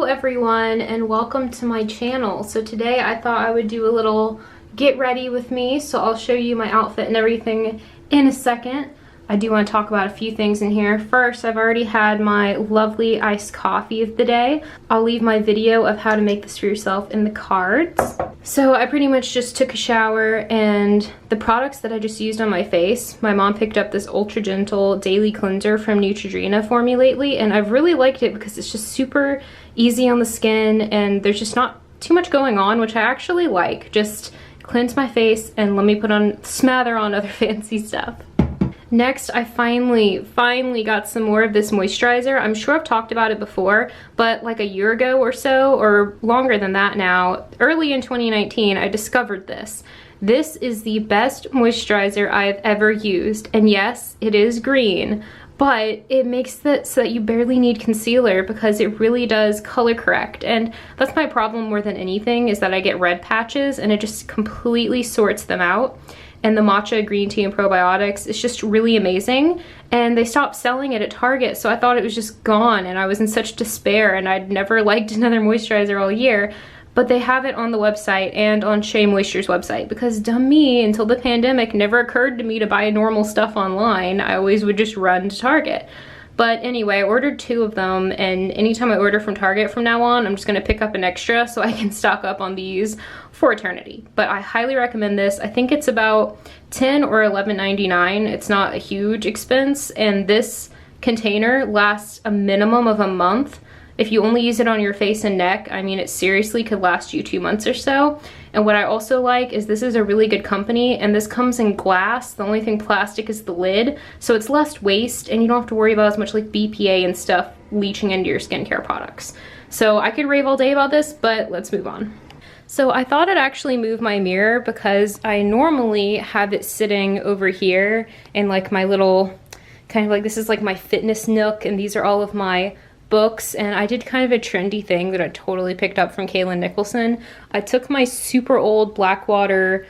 everyone, and welcome to my channel. So today I thought I would do a little get ready with me, so I'll show you my outfit and everything in a second. I do want to talk about a few things in here. First, I've already had my lovely iced coffee of the day. I'll leave my video of how to make this for yourself in the cards. So I pretty much just took a shower, and the products that I just used on my face, my mom picked up this Ultra Gentle Daily Cleanser from Neutrogena for me lately, and I've really liked it because it's just super easy on the skin and there's just not too much going on, which I actually like. Just cleanse my face and let me smother on other fancy stuff. Next, I finally got some more of this moisturizer. I'm sure I've talked about it before, but like a year ago or so, or longer than that now, early in 2019, I discovered this. This is the best moisturizer I've ever used, and yes, it is green, but it makes it so that you barely need concealer because it really does color correct. And that's my problem more than anything, is that I get red patches and it just completely sorts them out. And the matcha green tea and probiotics is just really amazing, and they stopped selling it at Target, so I thought it was just gone and I was in such despair, and I'd never liked another moisturizer all year. But they have it on the website and on Shea Moisture's website, because dumb me, until the pandemic, never occurred to me to buy normal stuff online. I always would just run to Target. But anyway, I ordered 2 of them, and anytime I order from Target from now on, I'm just gonna pick up an extra so I can stock up on these for eternity. But I highly recommend this. I think it's about $10 or $11.99. It's not a huge expense, and this container lasts a minimum of a month. If you only use it on your face and neck, I mean, it seriously could last you 2 months or so. And what I also like is this is a really good company, and this comes in glass. The only thing plastic is the lid, so it's less waste, and you don't have to worry about as much like BPA and stuff leaching into your skincare products. So I could rave all day about this, but let's move on. So I thought I'd actually move my mirror because I normally have it sitting over here in like my little, kind of like, this is like my fitness nook, and these are all of my books. And I did kind of a trendy thing that I totally picked up from Kaylin Nicholson. I took my super old Blackwater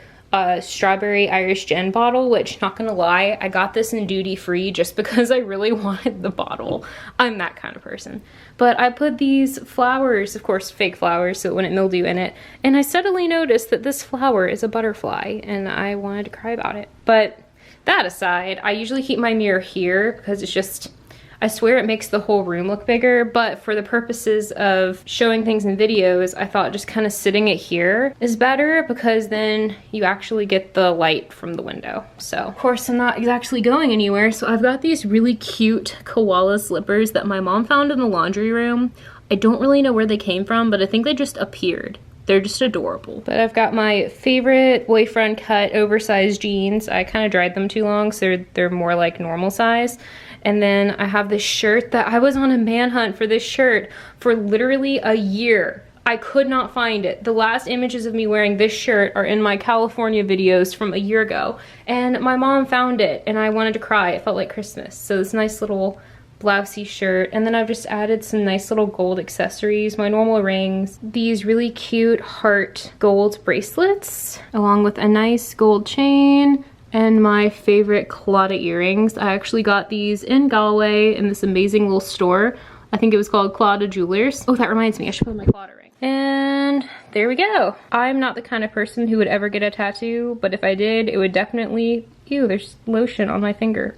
strawberry Irish gin bottle, which, not gonna lie, I got this in duty free just because I really wanted the bottle. I'm that kind of person. But I put these flowers, of course fake flowers, so it wouldn't mildew in it, and I suddenly noticed that this flower is a butterfly, and I wanted to cry about it. But that aside, I usually keep my mirror here because it's just, I swear it makes the whole room look bigger, but for the purposes of showing things in videos, I thought just kind of sitting it here is better, because then you actually get the light from the window. So, of course, I'm not exactly going anywhere, so I've got these really cute koala slippers that my mom found in the laundry room. I don't really know where they came from, but I think they just appeared. They're just adorable. But I've got my favorite boyfriend cut oversized jeans. I kind of dried them too long, so they're more like normal size. And then I have this shirt that I was on a manhunt for this shirt for literally a year. I could not find it. The last images of me wearing this shirt are in my California videos from a year ago. And my mom found it and I wanted to cry. It felt like Christmas. So this nice little blousey shirt, and then I've just added some nice little gold accessories, my normal rings, these really cute heart gold bracelets, along with a nice gold chain, and my favorite Claddagh earrings. I actually got these in Galway in this amazing little store. I think it was called Claddagh Jewelers. Oh, that reminds me, I should put my Claddagh ring. And there we go. I'm not the kind of person who would ever get a tattoo, but if I did, it would definitely, ew, there's lotion on my finger.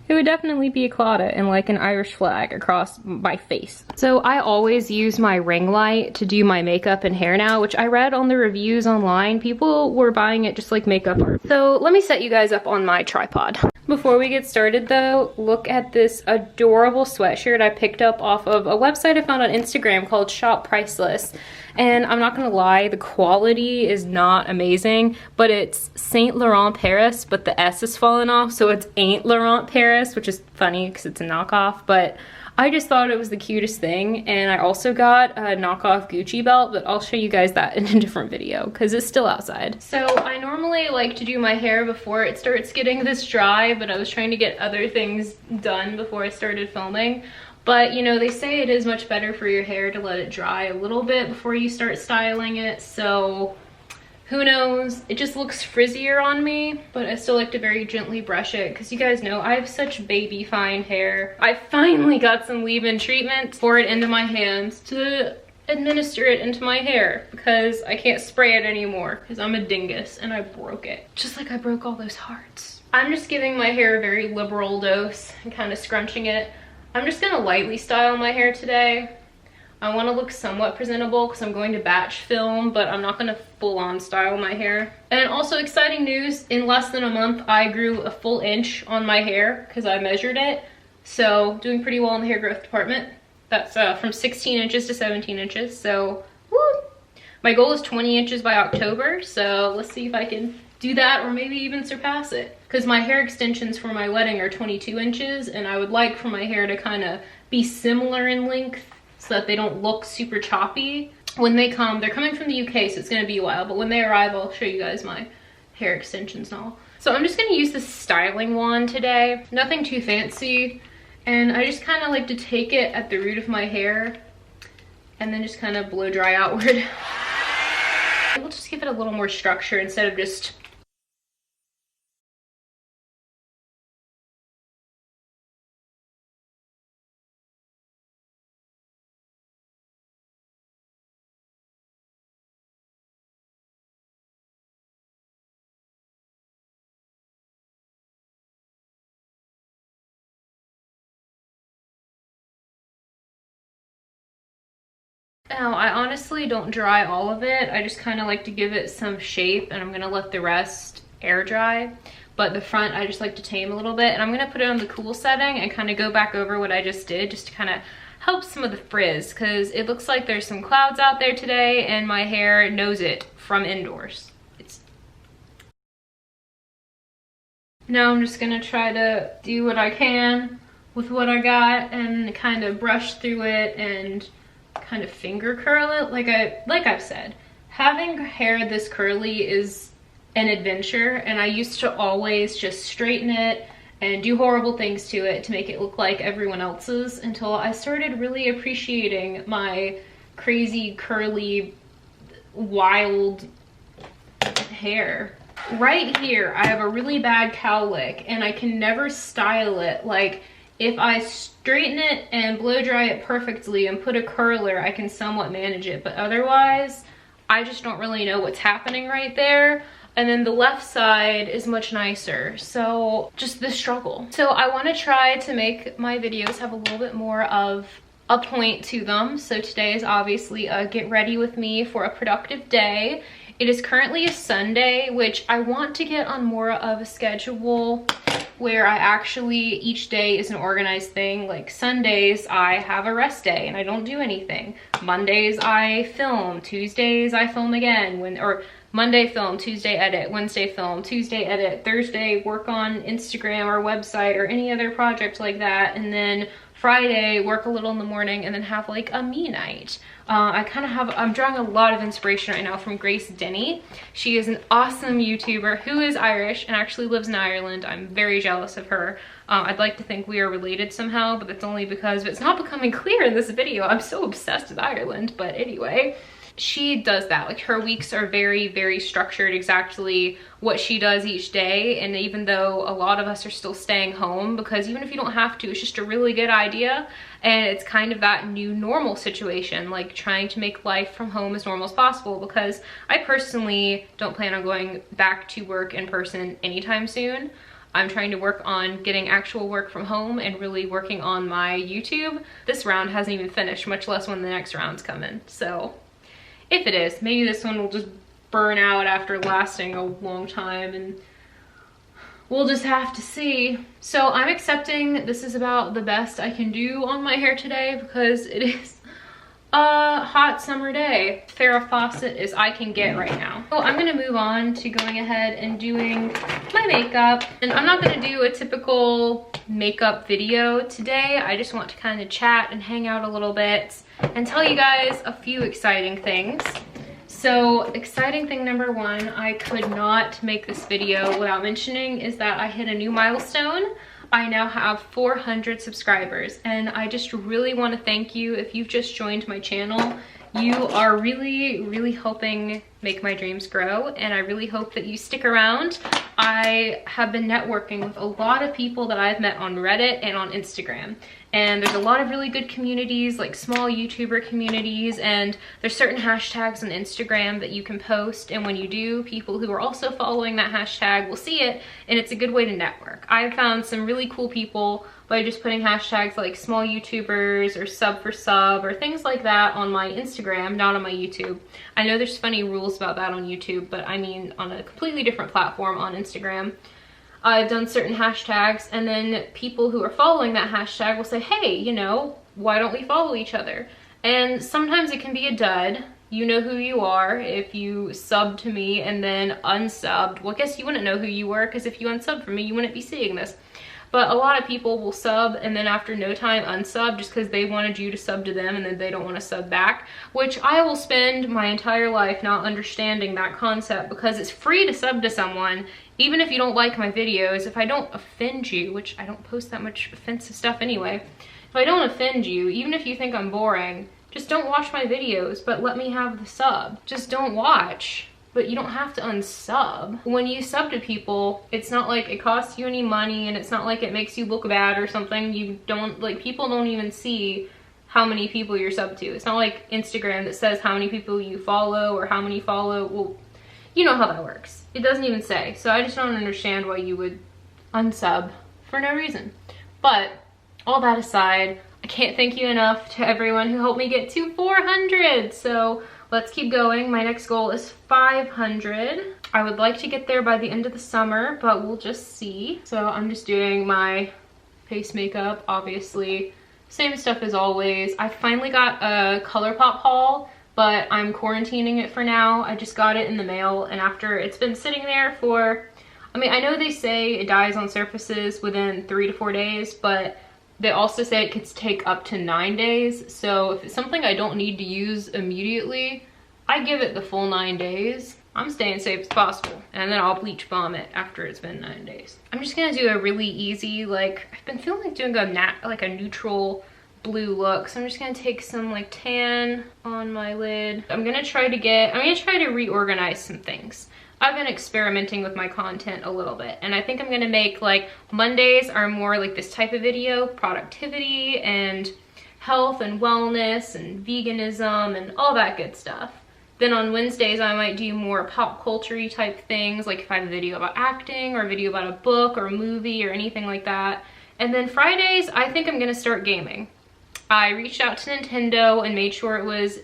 It would definitely be a Claddagh and like an Irish flag across my face. So I always use my ring light to do my makeup and hair now, which I read on the reviews online. People were buying it just like makeup art. So let me set you guys up on my tripod. Before we get started though, look at this adorable sweatshirt I picked up off of a website I found on Instagram called Shop Priceless. And I'm not gonna lie, the quality is not amazing, but it's Saint Laurent Paris, but the S is fallen off, so it's Ain't Laurent Paris, which is funny because it's a knockoff, but I just thought it was the cutest thing. And I also got a knockoff Gucci belt, but I'll show you guys that in a different video because it's still outside. So I normally like to do my hair before it starts getting this dry, but I was trying to get other things done before I started filming. But you know, they say it is much better for your hair to let it dry a little bit before you start styling it. So Who knows? It just looks frizzier on me, but I still like to very gently brush it because you guys know I have such baby fine hair. I finally got some leave-in treatment, pour it into my hands to administer it into my hair because I can't spray it anymore because I'm a dingus and I broke it. Just like I broke all those hearts. I'm just giving my hair a very liberal dose and kind of scrunching it. I'm just gonna lightly style my hair today. I want to look somewhat presentable because I'm going to batch film, but I'm not going to full on style my hair. And also exciting news, in less than a month I grew a full inch on my hair because I measured it. So doing pretty well in the hair growth department. That's from 16 inches to 17 inches, so woo! My goal is 20 inches by October, so let's see if I can do that or maybe even surpass it. Because my hair extensions for my wedding are 22 inches and I would like for my hair to kind of be similar in length so that they don't look super choppy. When they come, they're coming from the UK, so it's gonna be a while, but when they arrive, I'll show you guys my hair extensions and all. So I'm just gonna use this styling wand today. Nothing too fancy. And I just kind of like to take it at the root of my hair and then just kind of blow dry outward. We'll just give it a little more structure instead of just Now, I honestly don't dry all of it. I just kind of like to give it some shape and I'm gonna let the rest air dry. But the front, I just like to tame a little bit and I'm gonna put it on the cool setting and kind of go back over what I just did just to kind of help some of the frizz because it looks like there's some clouds out there today and my hair knows it from indoors. Now I'm just gonna try to do what I can with what I got and kind of brush through it and kind of finger curl it. Like I've said, having hair this curly is an adventure and I used to always just straighten it and do horrible things to it to make it look like everyone else's until I started really appreciating my crazy curly wild hair. Right here I have a really bad cowlick and I can never style it. Like if I straighten it and blow dry it perfectly and put a curler, I can somewhat manage it, but otherwise I just don't really know what's happening right there. And then the left side is much nicer, so just the struggle. So I want to try to make my videos have a little bit more of a point to them. So today is obviously a get ready with me for a productive day. It is currently a Sunday, which I want to get on more of a schedule where I actually, each day is an organized thing. Like Sundays, I have a rest day and I don't do anything. Mondays, I film. Tuesdays, I film again. Or Monday film, Tuesday edit, Wednesday film, Tuesday edit, Thursday work on Instagram or website or any other project like that. And then Friday, work a little in the morning and then have like a me night. I'm drawing a lot of inspiration right now from Grace Denny. She is an awesome YouTuber who is Irish and actually lives in Ireland. I'm very jealous of her. I'd like to think we are related somehow, but that's only because it's not becoming clear in this video. I'm so obsessed with Ireland, but anyway. She does that. Like her weeks are very, very structured, exactly what she does each day. And even though a lot of us are still staying home, because even if you don't have to, it's just a really good idea. And it's kind of that new normal situation, like trying to make life from home as normal as possible, because I personally don't plan on going back to work in person anytime soon. I'm trying to work on getting actual work from home and really working on my YouTube. This round hasn't even finished, much less when the next round's coming. So if it is, maybe this one will just burn out after lasting a long time and we'll just have to see. So I'm accepting this is about the best I can do on my hair today because it is a hot summer day. Farrah Fawcett as I can get right now. So I'm gonna move on to going ahead and doing my makeup. And I'm not gonna do a typical makeup video today. I just want to kind of chat and hang out a little bit and tell you guys a few exciting things. So exciting thing number one, I could not make this video without mentioning, is that I hit a new milestone. I now have 400 subscribers and I just really want to thank you if you've just joined my channel. You are really, really helping make my dreams grow, and I really hope that you stick around. I have been networking with a lot of people that I've met on Reddit and on Instagram. And there's a lot of really good communities, like small YouTuber communities, and there's certain hashtags on Instagram that you can post, and when you do, people who are also following that hashtag will see it, and it's a good way to network. I've found some really cool people by just putting hashtags like small YouTubers or sub for sub or things like that on my Instagram, not on my YouTube. I know there's funny rules about that on YouTube, but I mean on a completely different platform on Instagram. I've done certain hashtags, and then people who are following that hashtag will say, hey, you know, why don't we follow each other? And sometimes it can be a dud. You know who you are if you sub to me and then unsubbed. Well, I guess you wouldn't know who you were, because if you unsubbed from me, you wouldn't be seeing this. But a lot of people will sub and then after no time unsub just because they wanted you to sub to them and then they don't want to sub back, which I will spend my entire life not understanding that concept, because it's free to sub to someone even if you don't like my videos. If I don't offend you, which I don't post that much offensive stuff anyway, if I don't offend you, even if you think I'm boring, just don't watch my videos, but let me have the sub. Just don't watch. But you don't have to unsub. When you sub to people, it's not like it costs you any money, and it's not like it makes you look bad or something. You don't, like, people don't even see how many people you're subbed to. It's not like Instagram that says how many people you follow or how many follow. Well, you know how that works. It doesn't even say. So I just don't understand why you would unsub for no reason. But all that aside, I can't thank you enough to everyone who helped me get to 400. So let's keep going. My next goal is 500. I would like to get there by the end of the summer, but we'll just see. So I'm just doing my face makeup, obviously. Same stuff as always. I finally got a ColourPop haul, but I'm quarantining it for now. I just got it in the mail, and after it's been sitting there for, I mean, I know they say it dies on surfaces within 3 to 4 days, but they also say it could take up to 9 days. So if it's something I don't need to use immediately, I give it the full 9 days. I'm staying safe as possible. And then I'll bleach balm it after it's been 9 days. I'm just gonna do a really easy, like, I've been feeling like doing a neutral blue look. So I'm just gonna take some like tan on my lid. I'm gonna try to reorganize some things. I've been experimenting with my content a little bit, and I think I'm gonna make, like, Mondays are more like this type of video, productivity and health and wellness and veganism and all that good stuff. Then on Wednesdays I might do more pop culture-y type things, like if I have a video about acting or a video about a book or a movie or anything like that. And then Fridays I think I'm gonna start gaming. I reached out to Nintendo and made sure it was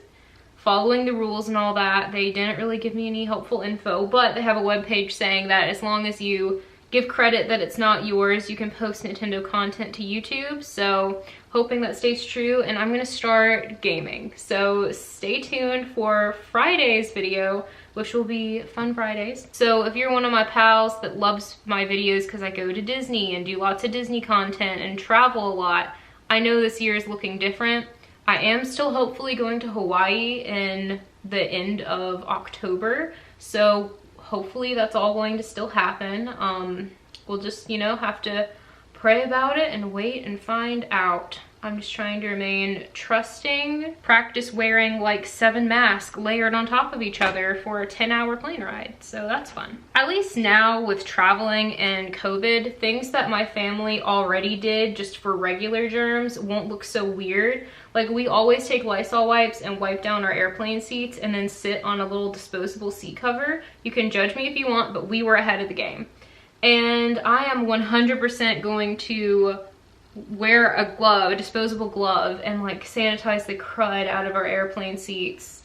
following the rules and all that. They didn't really give me any helpful info, but they have a webpage saying that as long as you give credit that it's not yours, you can post Nintendo content to YouTube. So hoping that stays true, and I'm gonna start gaming. So stay tuned for Friday's video, which will be Fun Fridays. So if you're one of my pals that loves my videos because I go to Disney and do lots of Disney content and travel a lot, I know this year is looking different. I am still hopefully going to Hawaii in the end of October, so hopefully that's all going to still happen. We'll just, you know, have to pray about it and wait and find out. I'm just trying to remain trusting, practice wearing like 7 masks layered on top of each other for a 10-hour plane ride, so that's fun. At least now with traveling and COVID, things that my family already did just for regular germs won't look so weird. Like, we always take Lysol wipes and wipe down our airplane seats and then sit on a little disposable seat cover. You can judge me if you want, but we were ahead of the game. And I am 100% going to wear a glove, a disposable glove, and like sanitize the crud out of our airplane seats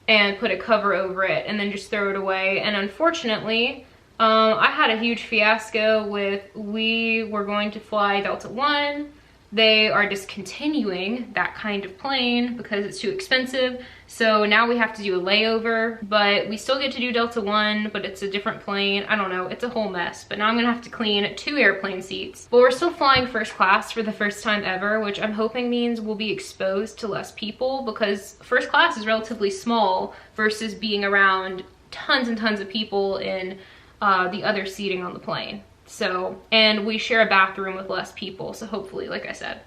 and put a cover over it and then just throw it away. And unfortunately, I had a huge fiasco with, we were going to fly Delta One. They are discontinuing that kind of plane because it's too expensive. So now we have to do a layover, but we still get to do Delta One, but it's a different plane. I don't know, it's a whole mess. But now I'm gonna have to clean 2 airplane seats. But we're still flying first class for the first time ever, which I'm hoping means we'll be exposed to less people, because first class is relatively small versus being around tons and tons of people in the other seating on the plane. So, and we share a bathroom with less people, so hopefully, like I said,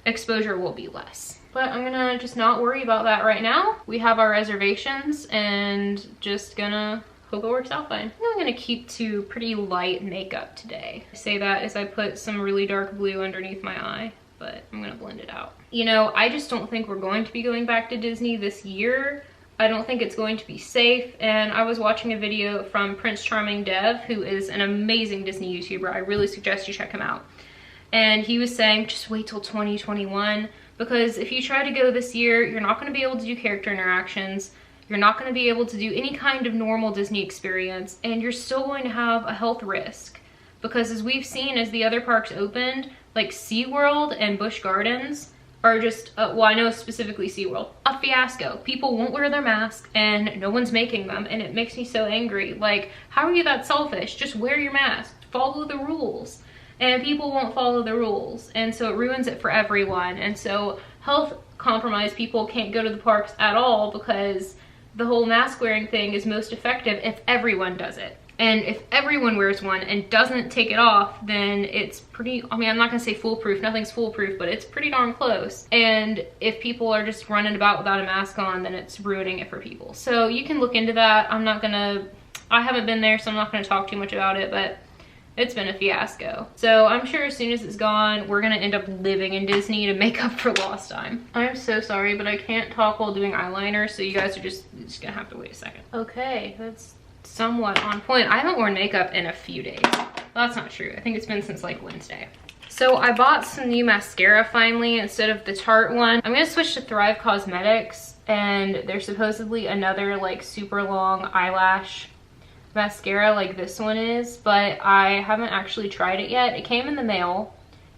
exposure will be less. But I'm gonna just not worry about that right now. We have our reservations and just gonna hope it works out fine. I'm gonna keep to pretty light makeup today. I say that as I put some really dark blue underneath my eye, but I'm gonna blend it out. You know, I just don't think we're going to be going back to Disney this year. I don't think it's going to be safe. And I was watching a video from Prince Charming Dev, who is an amazing Disney YouTuber. I really suggest you check him out. And he was saying, just wait till 2021, because if you try to go this year, you're not gonna be able to do character interactions. You're not gonna be able to do any kind of normal Disney experience, and you're still going to have a health risk. Because as we've seen, as the other parks opened, like SeaWorld and Busch Gardens are just, well, I know specifically SeaWorld, a fiasco. People won't wear their mask and no one's making them, and it makes me so angry. Like, how are you that selfish? Just wear your mask, follow the rules. And people won't follow the rules, and so it ruins it for everyone. And so health compromised people can't go to the parks at all, because the whole mask wearing thing is most effective if everyone does it. And if everyone wears one and doesn't take it off, then it's pretty, I mean, I'm not gonna say foolproof, nothing's foolproof, but it's pretty darn close. And if people are just running about without a mask on, then it's ruining it for people. So you can look into that. I haven't been there, so I'm not gonna talk too much about it, but it's been a fiasco. So I'm sure as soon as it's gone, we're gonna end up living in Disney to make up for lost time. I'm so sorry, but I can't talk while doing eyeliner, so you guys are just gonna have to wait a second. Okay, that's somewhat on point. I haven't worn makeup in a few days. Well, that's not true. I think it's been since like Wednesday. So I bought some new mascara finally instead of the Tarte one. I'm gonna switch to Thrive Cosmetics, and there's supposedly another like super long eyelash mascara like this one is, but I haven't actually tried it yet. It came in the mail,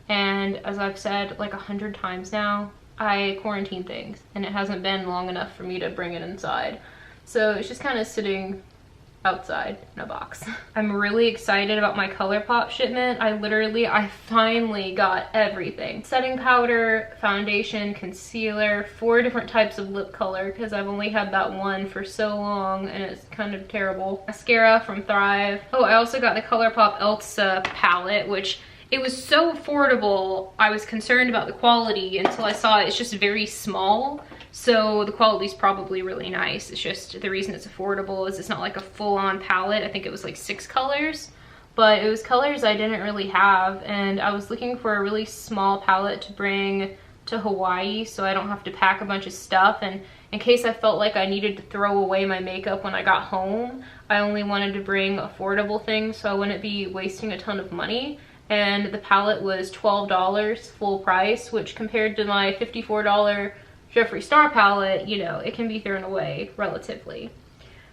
and as I've said like 100 times now, I quarantine things, and it hasn't been long enough for me to bring it inside. So it's just kind of sitting outside in a box. I'm really excited about my ColourPop shipment. I finally got everything. Setting powder, foundation, concealer, 4 different types of lip color, because I've only had that one for so long and it's kind of terrible. Mascara from Thrive. Oh, I also got the ColourPop Elsa palette, which it was so affordable. I was concerned about the quality until I saw it's just very small. So the quality's probably really nice. It's just the reason it's affordable is it's not like a full-on palette. I think it was like 6 colors, but it was colors I didn't really have, and I was looking for a really small palette to bring to Hawaii so I don't have to pack a bunch of stuff, and in case I felt like I needed to throw away my makeup when I got home, I only wanted to bring affordable things so I wouldn't be wasting a ton of money. And the palette was $12 full price, which compared to my $54 Jeffree Star palette, you know, it can be thrown away relatively.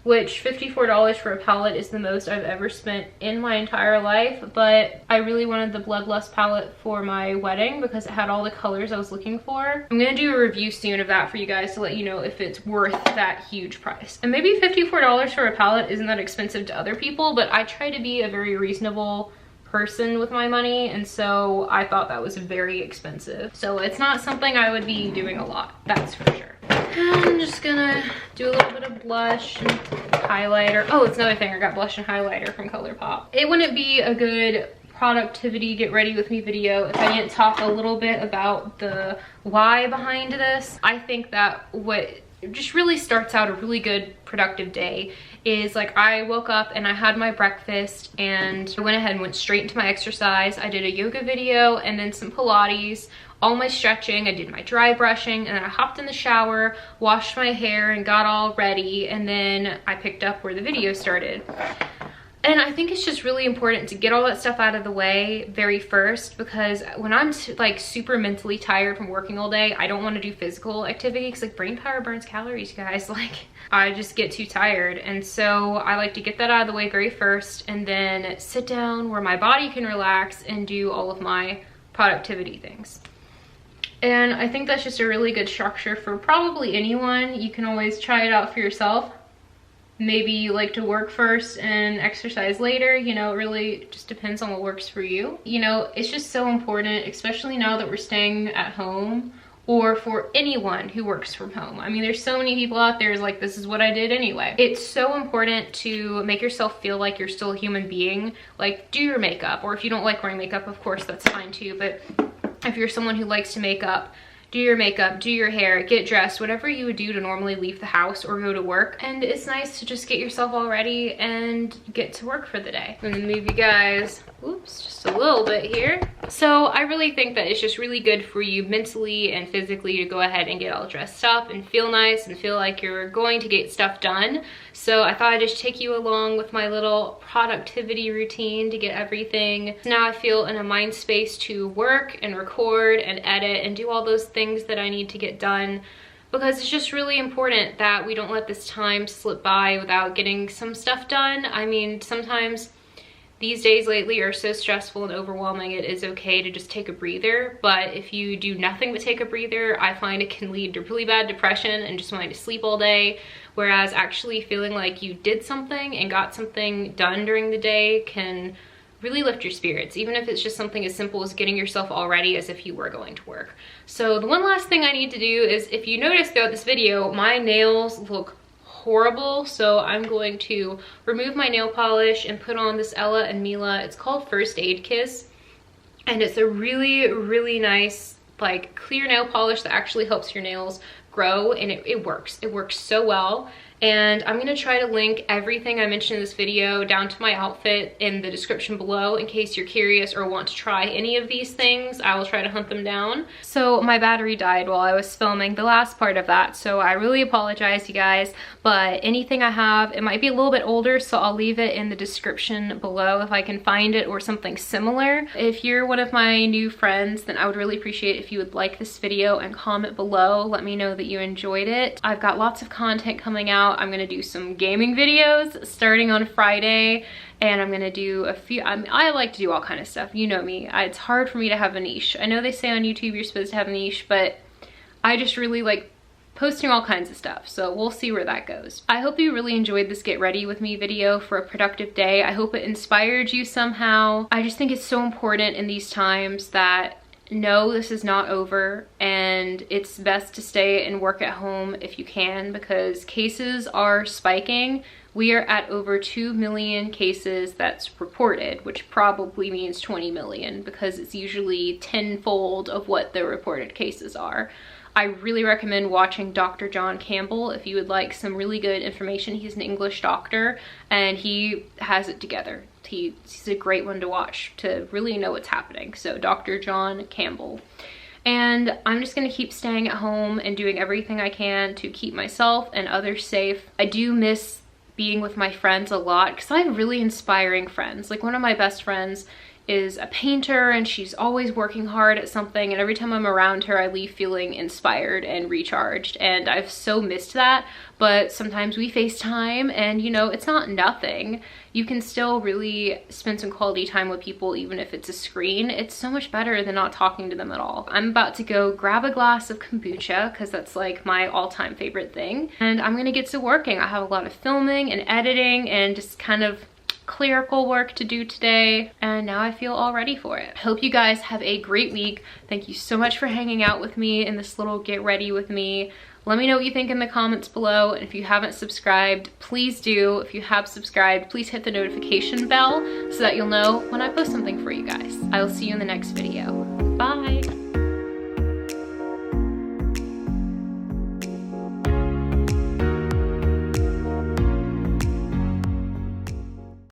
Which $54 for a palette is the most I've ever spent in my entire life, but I really wanted the Bloodlust palette for my wedding because it had all the colors I was looking for. I'm gonna do a review soon of that for you guys to let you know if it's worth that huge price. And maybe $54 for a palette isn't that expensive to other people, but I try to be a very reasonable person with my money, and so I thought that was very expensive. So it's not something I would be doing a lot, that's for sure. I'm just gonna do a little bit of blush and highlighter. Oh, it's another thing, I got blush and highlighter from ColourPop. It wouldn't be a good productivity get ready with me video if I didn't talk a little bit about the why behind this. I think that what just really starts out a really good productive day is like I woke up and I had my breakfast and I went ahead and went straight into my exercise. I did a yoga video and then some Pilates, all my stretching, I did my dry brushing, and then I hopped in the shower, washed my hair and got all ready, and then I picked up where the video started. And I think it's just really important to get all that stuff out of the way very first, because when I'm like super mentally tired from working all day, I don't want to do physical activity because like brain power burns calories, you guys. Like I just get too tired. And so I like to get that out of the way very first and then sit down where my body can relax and do all of my productivity things. And I think that's just a really good structure for probably anyone. You can always try it out for yourself. Maybe you like to work first and exercise later, you know, it really just depends on what works for you. You know, it's just so important, especially now that we're staying at home, or for anyone who works from home. I mean, there's so many people out there like, this is what I did anyway. It's so important to make yourself feel like you're still a human being. Like, do your makeup, or if you don't like wearing makeup, of course, that's fine too. But if you're someone who likes to make up, do your makeup, do your hair, get dressed, whatever you would do to normally leave the house or go to work. And it's nice to just get yourself all ready and get to work for the day. I'm gonna move you guys, oops, just a little bit here. So I really think that it's just really good for you mentally and physically to go ahead and get all dressed up and feel nice and feel like you're going to get stuff done. So I thought I'd just take you along with my little productivity routine to get everything. Now I feel in a mind space to work and record and edit and do all those things that I need to get done, because it's just really important that we don't let this time slip by without getting some stuff done. I mean, sometimes these days lately are so stressful and overwhelming, it is okay to just take a breather. But if you do nothing but take a breather, I find it can lead to really bad depression and just wanting to sleep all day. Whereas actually feeling like you did something and got something done during the day can really lift your spirits, even if it's just something as simple as getting yourself all ready as if you were going to work. So the one last thing I need to do is, if you notice throughout this video, my nails look horrible, so I'm going to remove my nail polish and put on this Ella and Mila. It's called First Aid Kiss, and it's a really nice, like, clear nail polish that actually helps your nails grow, and it works so well. And I'm gonna try to link everything I mentioned in this video down to my outfit in the description below in case you're curious or want to try any of these things. I will try to hunt them down. So my battery died while I was filming the last part of that, so I really apologize, you guys, but anything I have, it might be a little bit older, so I'll leave it in the description below if I can find it or something similar. If you're one of my new friends, then I would really appreciate if you would like this video and comment below. Let me know that you enjoyed it. I've got lots of content coming out. I'm gonna do some gaming videos starting on Friday, and I'm gonna do a few, I like to do all kind of stuff, you know me. It's hard for me to have a niche. I know they say on YouTube you're supposed to have a niche, but I just really like posting all kinds of stuff, so we'll see where that goes. I hope you really enjoyed this get ready with me video for a productive day. I hope it inspired you somehow. I just think it's so important in these times that no, this is not over, and it's best to stay and work at home if you can, because cases are spiking. We are at over 2 million cases that's reported, which probably means 20 million, because it's usually tenfold of what the reported cases are. I really recommend watching Dr. John Campbell if you would like some really good information. He's an English doctor and he has it together. He's a great one to watch to really know what's happening. So Dr. John Campbell. And I'm just gonna keep staying at home and doing everything I can to keep myself and others safe. I do miss being with my friends a lot because I have really inspiring friends. Like, one of my best friends is a painter and she's always working hard at something, and every time I'm around her I leave feeling inspired and recharged, and I've so missed that. But sometimes we FaceTime and, you know, it's not nothing. You can still really spend some quality time with people even if it's a screen. It's so much better than not talking to them at all. I'm about to go grab a glass of kombucha because that's like my all-time favorite thing, and I'm gonna get to working. I have a lot of filming and editing and just kind of clerical work to do today, and now I feel all ready for it. I hope you guys have a great week. Thank you so much for hanging out with me in this little get ready with me. Let me know what you think in the comments below, and if you haven't subscribed, please do. If you have subscribed, please hit the notification bell so that you'll know when I post something for you guys. I will see you in the next video. Bye!